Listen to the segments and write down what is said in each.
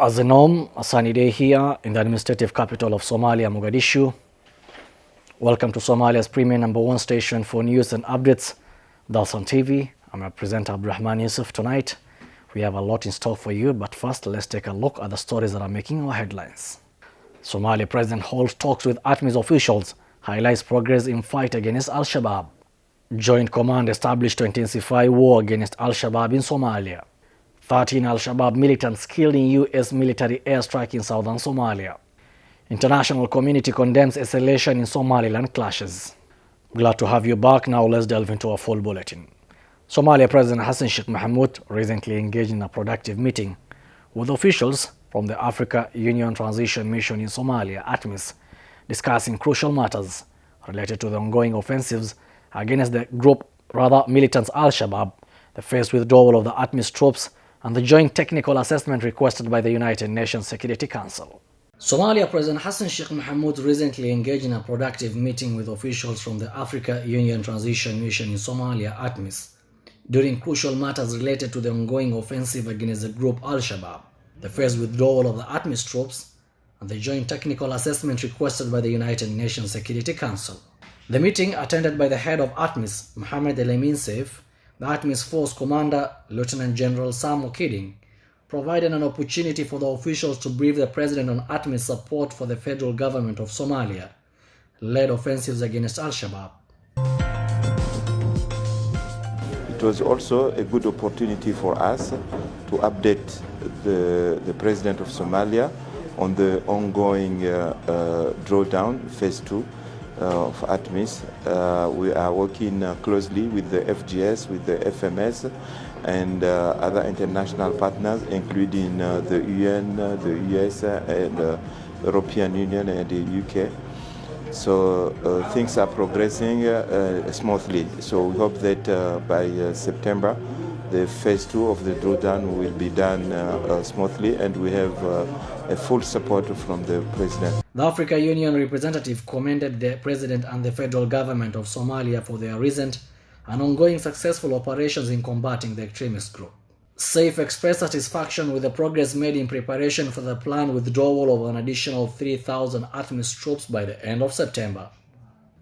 As a norm, a sunny day here in the administrative capital of Somalia, Mogadishu. Welcome to Somalia's premier #1 station for news and updates, Dalsan TV. I'm your presenter, Abdurrahman Yusuf. Tonight, we have a lot in store for you, but first, let's take a look at the stories that are making our headlines. Somalia President holds talks with ATMIS officials, highlights progress in fight against Al-Shabaab. Joint command established to intensify war against Al-Shabaab in Somalia. 13 Al-Shabaab militants killed in U.S. military airstrike in southern Somalia. International community condemns escalation in Somaliland clashes. Glad to have you back. Now let's delve into a full bulletin. Somalia President Hassan Sheikh Mohamud recently engaged in a productive meeting with officials from the Africa Union Transition Mission in Somalia, ATMIS, discussing crucial matters related to the ongoing offensives against the militants Al-Shabaab, the phased withdrawal of the ATMIS troops, and the joint technical assessment requested by the United Nations Security Council. Somalia President Hassan Sheikh Mohamud recently engaged in a productive meeting with officials from the Africa Union Transition Mission in Somalia, ATMIS, during crucial matters related to the ongoing offensive against the group Al-Shabaab, the phased withdrawal of the ATMIS troops, and the joint technical assessment requested by the United Nations Security Council. The meeting, attended by the head of ATMIS, Mohammed El-Amin Saif, the ATMIS Force Commander, Lieutenant General Sam Okiding, provided an opportunity for the officials to brief the President on ATMIS support for the federal government of Somalia-led offensives against Al-Shabaab. It was also a good opportunity for us to update the President of Somalia on the ongoing drawdown, phase 2 of ATMIS. We are working closely with the FGS, with the FMS, and other international partners, including the UN, the US, and the European Union, and the UK. So things are progressing smoothly. So we hope that by September, the phase 2 of the drawdown will be done smoothly, and we have a full support from the President. The Africa Union representative commended the President and the federal government of Somalia for their recent and ongoing successful operations in combating the extremist group. Saif expressed satisfaction with the progress made in preparation for the planned withdrawal of an additional 3,000 ATMIS troops by the end of September.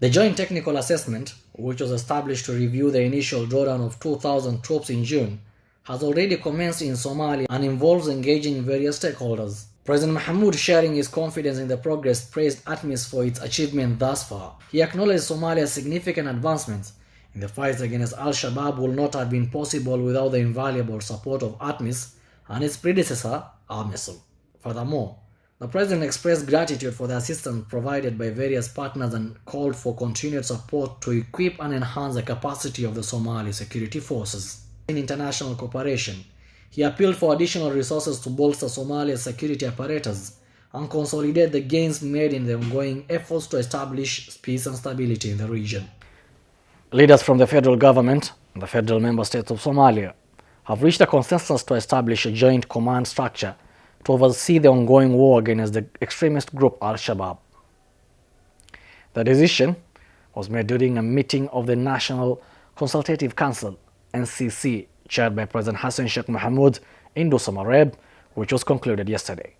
The joint technical assessment, which was established to review the initial drawdown of 2,000 troops in June, has already commenced in Somalia and involves engaging various stakeholders. President Mohamud, sharing his confidence in the progress, praised ATMIS for its achievement thus far. He acknowledged Somalia's significant advancements in the fight against Al-Shabaab would not have been possible without the invaluable support of ATMIS and its predecessor, AMISOM. Furthermore, the President expressed gratitude for the assistance provided by various partners and called for continued support to equip and enhance the capacity of the Somali security forces. In international cooperation, he appealed for additional resources to bolster Somalia's security apparatus and consolidate the gains made in the ongoing efforts to establish peace and stability in the region. Leaders from the federal government and the federal member states of Somalia have reached a consensus to establish a joint command structure to oversee the ongoing war against the extremist group Al-Shabaab. The decision was made during a meeting of the National Consultative Council, NCC, chaired by President Hassan Sheikh Mohamud in Somalia, which was concluded yesterday.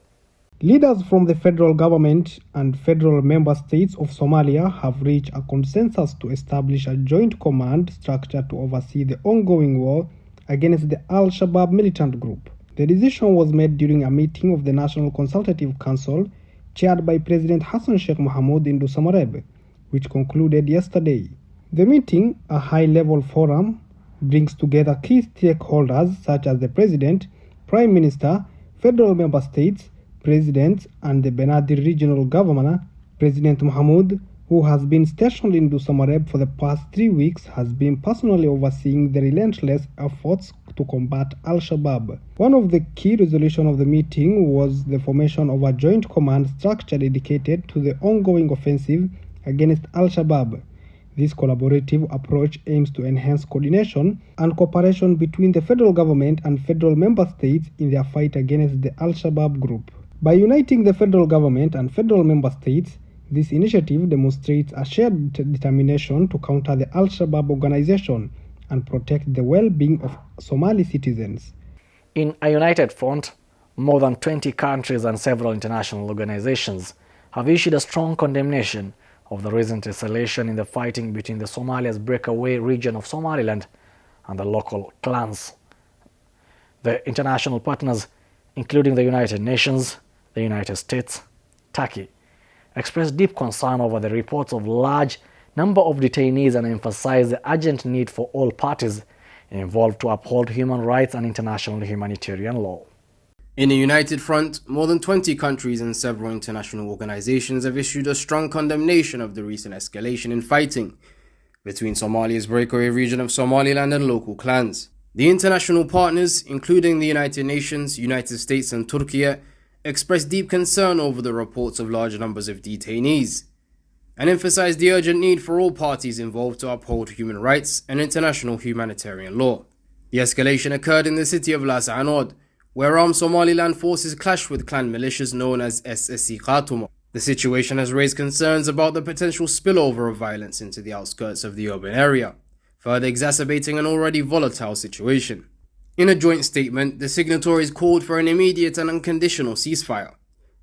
Leaders from the federal government and federal member states of Somalia have reached a consensus to establish a joint command structure to oversee the ongoing war against the Al-Shabaab militant group. The decision was made during a meeting of the National Consultative Council chaired by President Hassan Sheikh Mohamud in Somalia, which concluded yesterday. The meeting, a high-level forum, brings together key stakeholders such as the President, Prime Minister, federal member states, presidents, and the Benadir Regional Governor. President Mohamud, who has been stationed in Somalia for the past 3 weeks, has been personally overseeing the relentless efforts to combat Al-Shabaab. One of the key resolutions of the meeting was the formation of a joint command structure dedicated to the ongoing offensive against Al-Shabaab. This collaborative approach aims to enhance coordination and cooperation between the federal government and federal member states in their fight against the Al-Shabaab group. By uniting the federal government and federal member states, this initiative demonstrates a shared determination to counter the Al-Shabaab organization and protect the well-being of Somali citizens. In a united front, more than 20 countries and several international organizations have issued a strong condemnation of the recent escalation in the fighting between the Somalia's breakaway region of Somaliland and the local clans. The international partners, including the United Nations, the United States, Turkey, expressed deep concern over the reports of large number of detainees and emphasized the urgent need for all parties involved to uphold human rights and international humanitarian law. In a united front, more than 20 countries and several international organizations have issued a strong condemnation of the recent escalation in fighting between Somalia's breakaway region of Somaliland and local clans. The international partners, including the United Nations, United States and Turkey, expressed deep concern over the reports of large numbers of detainees and emphasized the urgent need for all parties involved to uphold human rights and international humanitarian law. The escalation occurred in the city of Dalsan, where armed Somaliland forces clashed with clan militias known as SSC Khartoum. The situation has raised concerns about the potential spillover of violence into the outskirts of the urban area, further exacerbating an already volatile situation. In a joint statement, the signatories called for an immediate and unconditional ceasefire,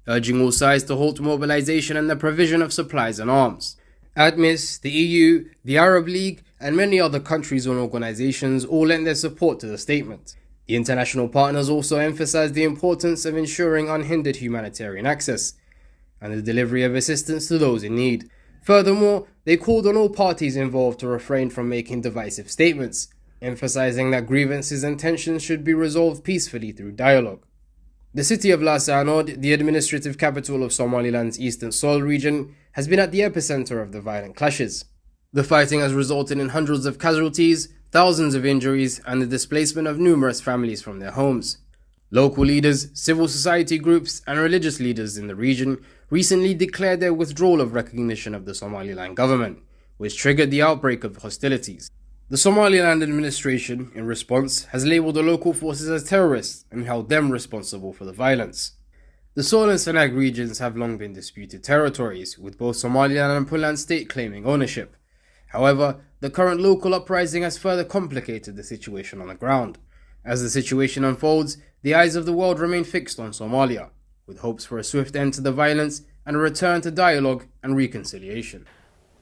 urging all sides to halt mobilization and the provision of supplies and arms. ATMIS, the EU, the Arab League, and many other countries and organizations all lent their support to the statement. The international partners also emphasized the importance of ensuring unhindered humanitarian access and the delivery of assistance to those in need. Furthermore, they called on all parties involved to refrain from making divisive statements, emphasizing that grievances and tensions should be resolved peacefully through dialogue. The city of Dalsan, the administrative capital of Somaliland's Eastern Soil region, has been at the epicenter of the violent clashes. The fighting has resulted in hundreds of casualties, thousands of injuries, and the displacement of numerous families from their homes. Local leaders, civil society groups, and religious leaders in the region recently declared their withdrawal of recognition of the Somaliland government, which triggered the outbreak of hostilities. The Somaliland administration, in response, has labelled the local forces as terrorists and held them responsible for the violence. The Soil and Sanaag regions have long been disputed territories, with both Somaliland and Puntland state claiming ownership. However, the current local uprising has further complicated the situation on the ground. As the situation unfolds, the eyes of the world remain fixed on Somalia, with hopes for a swift end to the violence and a return to dialogue and reconciliation.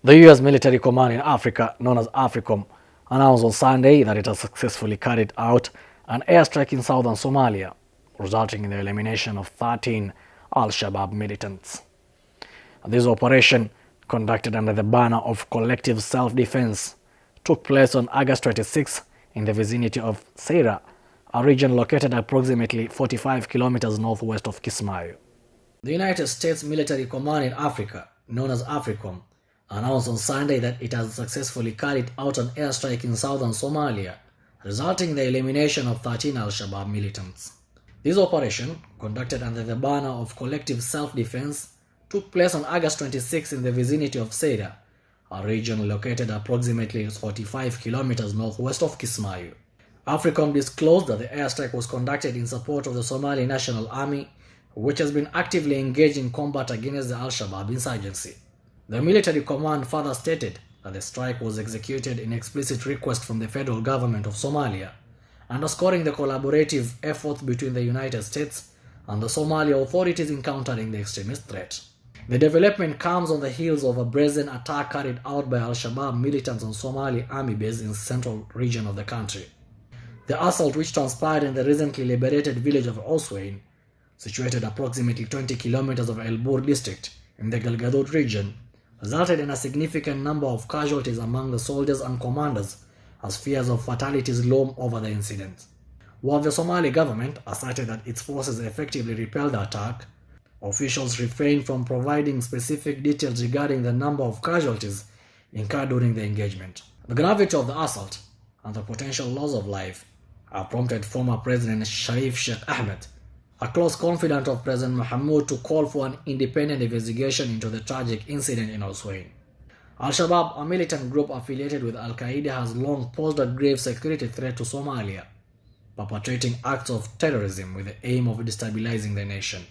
The U.S. military command in Africa, known as AFRICOM, announced on Sunday that it has successfully carried out an airstrike in southern Somalia, resulting in the elimination of 13 Al-Shabaab militants. This operation, conducted under the banner of collective self-defense, took place on August 26 in the vicinity of Seira, a region located approximately 45 kilometers northwest of Kismayo. The United States Military Command in Africa, known as AFRICOM, announced on Sunday that it has successfully carried out an airstrike in southern Somalia, resulting in the elimination of 13 Al-Shabaab militants. This operation, conducted under the banner of collective self-defense, took place on August 26 in the vicinity of Seira, a region located approximately 45 kilometers northwest of Kismayo. AFRICOM disclosed that the airstrike was conducted in support of the Somali National Army, which has been actively engaged in combat against the Al-Shabaab insurgency. The military command further stated that the strike was executed in explicit request from the federal government of Somalia, underscoring the collaborative efforts between the United States and the Somali authorities in countering the extremist threat. The development comes on the heels of a brazen attack carried out by Al-Shabaab militants on Somali army base in the central region of the country. The assault, which transpired in the recently liberated village of Oswain, situated approximately 20 kilometers of El Bur district in the Galgaduud region, resulted in a significant number of casualties among the soldiers and commanders as fears of fatalities loom over the incident. While the Somali government asserted that its forces effectively repelled the attack, officials refrained from providing specific details regarding the number of casualties incurred during the engagement. The gravity of the assault and the potential loss of life have prompted former President Sharif Sheikh Ahmed, a close confidant of President Mohamud, to call for an independent investigation into the tragic incident in Oswain. Al-Shabaab, a militant group affiliated with Al-Qaeda, has long posed a grave security threat to Somalia, perpetrating acts of terrorism with the aim of destabilizing the nation.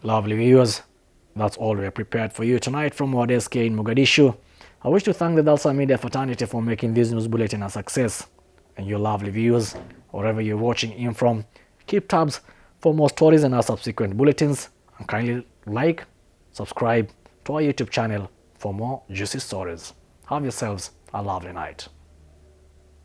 Lovely viewers, that's all we are prepared for you tonight from our desk here in Mogadishu. I wish to thank the Dalsan Media fraternity for making this news bulletin a success. And you lovely viewers, wherever you're watching in from, keep tabs For more stories and our subsequent bulletins, kindly like, subscribe to our YouTube channel for more juicy stories. Have yourselves a lovely night.